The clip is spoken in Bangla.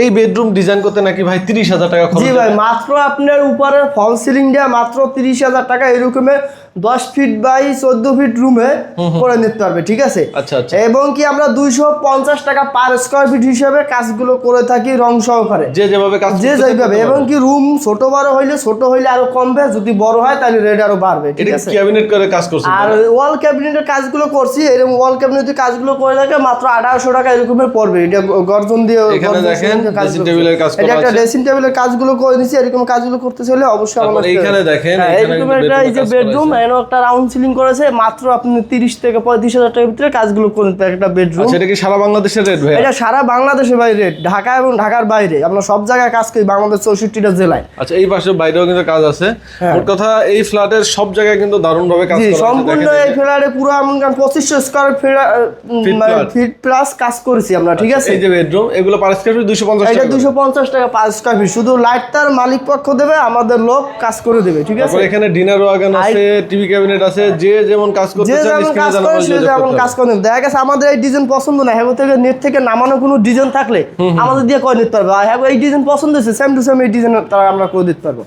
এই বেডরুম ডিজাইন করতে নাকি ভাই 30,000 টাকা খরচ। জি ভাই, মাত্র আপনার উপরে ফল সিলিং দেওয়া মাত্র 30,000 টাকা এরকমের 10 ফিট বাই 14 ফিট রুমে করে নিতে পারবে, ঠিক আছে। আচ্ছা আচ্ছা। এবং কি আমরা 250 টাকা পার স্কয়ার ফিট হিসেবে কাজগুলো করে থাকি রং সহকারে, যে যেভাবে কাজ যে যেভাবে। এবং কি রুম ছোট বড় হইলে আরো কমবে, যদি বড় হয় তাহলে রেট আরো বাড়বে, ঠিক আছে। ক্যাবিনেট করে কাজ করছেন আর ওয়াল ক্যাবিনেটের কাজগুলো করছি, এরকম ওয়াল ক্যাবিনেটের কাজগুলো করে থাকে মাত্র 1800 টাকা এরকমের পড়বে। এটা গর্জন দিয়ে এখানে দেখেন ড্রেসিং টেবিলের কাজ করা আছে, এটা একটা ড্রেসিং টেবিলের কাজগুলো করে দিয়েছি। এরকম কাজগুলো করতে চাইলে অবশ্যই আমাদের এইখানে দেখেন এরকম একটা এই যে বেডরুম এর একটা রাউন্ড সিলিং করেছে, মাত্র আপনি 30 থেকে 35,000 টাকার ভিতরে কাজগুলো করে দিতে একটা বেডরুম। আচ্ছা, এটা কি সারা বাংলাদেশের রেট ভাই? এটা সারা বাংলাদেশে ভাই রেট, ঢাকা এবং ঢাকার বাইরে আমরা সব জায়গায় কাজ করি, বাংলাদেশ 64টা জেলায়। আচ্ছা, এই পাশে বাইরেও কিন্তু কাজ আছে। ওর কথা এই ফ্ল্যাটের সব জায়গায় কিন্তু দারুণ ভাবে কাজ করা আছে। সম্পূর্ণ এই ফ্ল্যাটে পুরো আমরা 2500 স্কয়ার ফিট প্লাস কাজ করেছি আমরা, ঠিক আছে। এই যে বেডরুম, এগুলো পার স্কয়ার ফিট 250 টাকা। এটা 250 টাকা পার স্কয়ার ফিট, শুধু লাইট তার মালিক পক্ষ দেবে, আমাদের লোক কাজ করে দেবে, ঠিক আছে। তারপর এখানে ডিনার ওয়াগন আছে, টিভি ক্যাবিনেট আছে, যে যেমন কাজ করতে যে চান যেমন স্ক্রিনে কাজ জানানো করে সে যেমন কাজ করে নেবে। দেখা গেছে আমাদের এই ডিজাইন পছন্দ না, হ্যাঁ থেকে নেট থেকে নামানো কোনো ডিজাইন থাকলে আমাদের দিয়ে করে নিতে পারবে। আর হ্যাঁ এই ডিজাইন পছন্দ হয়েছে, সেম টু সেম এই ডিজাইন তারা আমরা করে দিতে পারবো।